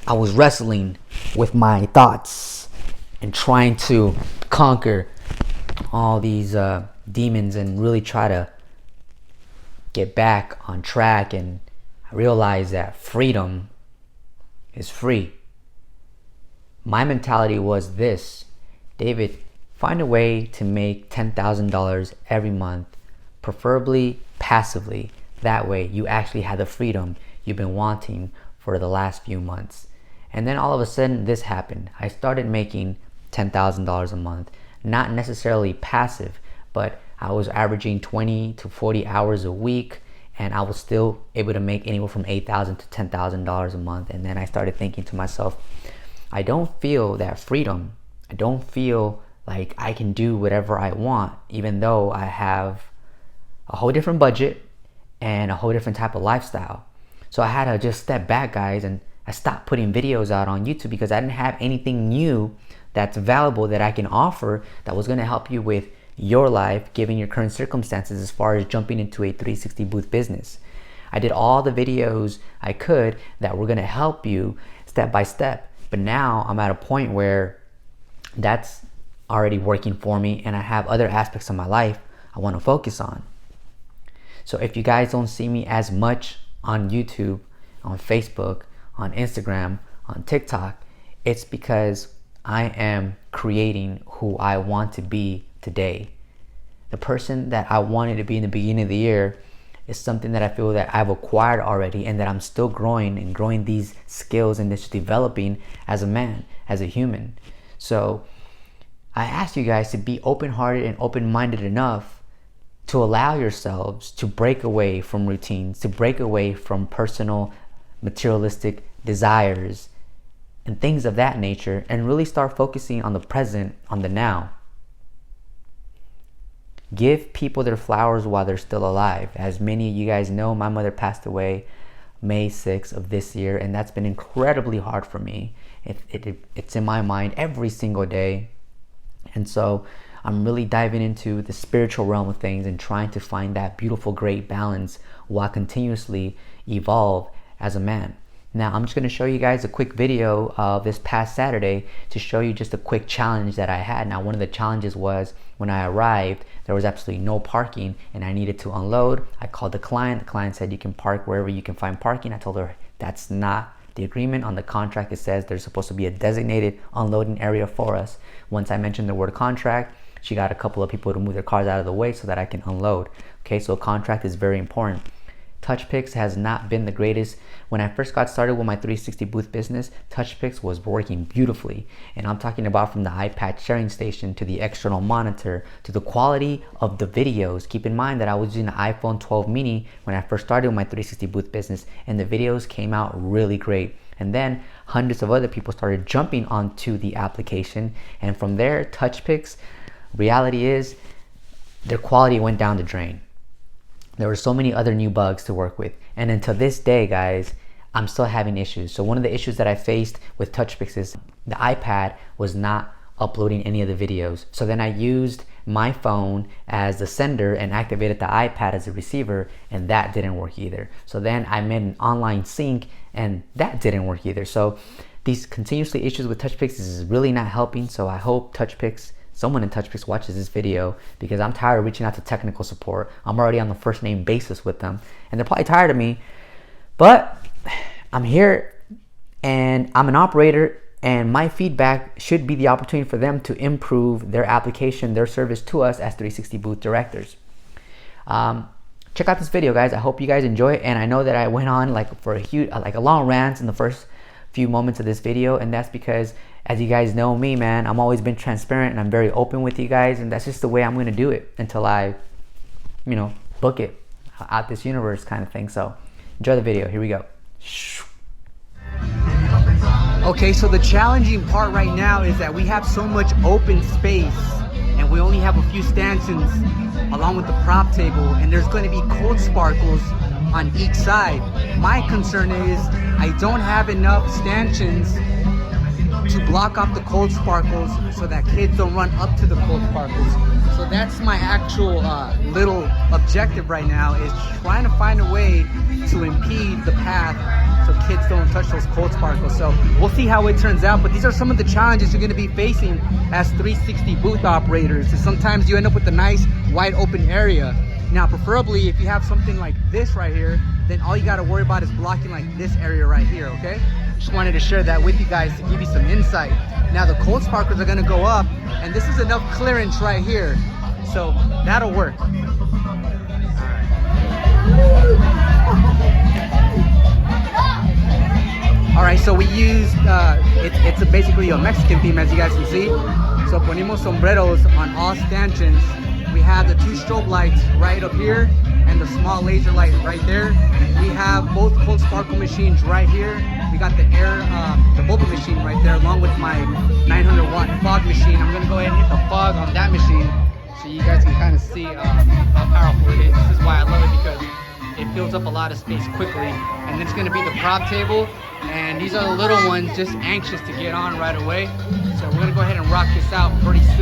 I was wrestling with my thoughts and trying to conquer all these demons and really try to get back on track. And I realized that freedom is free. My mentality was this: David, find a way to make $10,000 every month, preferably passively. That way you actually have the freedom you've been wanting for the last few months. And then all of a sudden this happened. I started making $10,000 a month, not necessarily passive, but I was averaging 20 to 40 hours a week, and I was still able to make anywhere from $8,000 to $10,000 a month. And then I started thinking to myself, I don't feel that freedom. I don't feel like I can do whatever I want, even though I have a whole different budget and a whole different type of lifestyle. So I had to just step back, guys, and I stopped putting videos out on YouTube because I didn't have anything new that's valuable that I can offer that was going to help you with your life, given your current circumstances, as far as jumping into a 360 booth business. I did all the videos I could that were going to help you step by step. But now I'm at a point where that's already working for me, and I have other aspects of my life I want to focus on. So if you guys don't see me as much on YouTube, on Facebook, on Instagram, on TikTok, it's because I am creating who I want to be today. The person that I wanted to be in the beginning of the year is something that I feel that I've acquired already, and that I'm still growing and growing these skills and just developing as a man, as a human. So I ask you guys to be open-hearted and open-minded enough to allow yourselves to break away from routines, to break away from personal materialistic desires and things of that nature, and really start focusing on the present, on the now. Give people their flowers while they're still alive. As many of you guys know, my mother passed away May 6th of this year, and that's been incredibly hard for me. It's in my mind every single day. And so I'm really diving into the spiritual realm of things and trying to find that beautiful, great balance while continuously evolve as a man. Now, I'm just going to show you guys a quick video of this past Saturday to show you just a quick challenge that I had. Now, one of the challenges was when I arrived, there was absolutely no parking and I needed to unload. I called the client. The client said, you can park wherever you can find parking. I told her that's not the agreement. On the contract, it says there's supposed to be a designated unloading area for us. Once I mentioned the word contract, she got a couple of people to move their cars out of the way so that I can unload. Okay, so contract is very important. TouchPix has not been the greatest. When I first got started with my 360 booth business, TouchPix was working beautifully. And I'm talking about from the iPad sharing station to the external monitor to the quality of the videos. Keep in mind that I was using the iPhone 12 mini when I first started with my 360 booth business, and the videos came out really great. And then hundreds of other people started jumping onto the application. And from there, TouchPix, reality is their quality went down the drain. There were so many other new bugs to work with. And until this day, guys, I'm still having issues. So one of the issues that I faced with TouchPix is the iPad was not uploading any of the videos. So then I used my phone as the sender and activated the iPad as a receiver, and that didn't work either. So then I made an online sync, and that didn't work either. So these continuously issues with TouchPix is really not helping. So I hope someone in TouchPix watches this video, because I'm tired of reaching out to technical support. I'm already on the first name basis with them, and they're probably tired of me, but I'm here and I'm an operator, and my feedback should be the opportunity for them to improve their application, their service to us as 360 booth directors. Check out this video, guys. I hope you guys enjoy it. And I know that I went on for a long rant in the first few moments of this video, and that's because, as you guys know me, man, I'm always been transparent and I'm very open with you guys, and that's just the way I'm going to do it until I, book it out this universe kind of thing. So enjoy the video. Here we go. Okay, so the challenging part right now is that we have so much open space and we only have a few stanchions along with the prop table, and there's going to be cold sparkles on each side. My concern is I don't have enough stanchions to block off the cold sparkles so that kids don't run up to the cold sparkles. So that's my actual little objective right now, is trying to find a way to impede the path so kids don't touch those cold sparkles. So we'll see how it turns out, but these are some of the challenges you're going to be facing as 360 booth operators. So sometimes you end up with a nice wide open area. Now preferably if you have something like this right here, then all you got to worry about is blocking like this area right here. Okay, just wanted to share that with you guys to give you some insight. Now the cold sparklers are going to go up, and this is enough clearance right here, so that'll work. All right, so we used it's basically a Mexican theme, as you guys can see. So ponemos sombreros on all stanchions. We have the 2 strobe lights right up here and the small laser light right there. We have both cold sparkle machines right here. We got the the boba machine right there, along with my 900 watt fog machine. I'm gonna go ahead and hit the fog on that machine so you guys can kind of see how powerful it is. This is why I love it, because it fills up a lot of space quickly. And it's gonna be the prop table, and these are the little ones just anxious to get on right away. So we're gonna go ahead and rock this out pretty soon.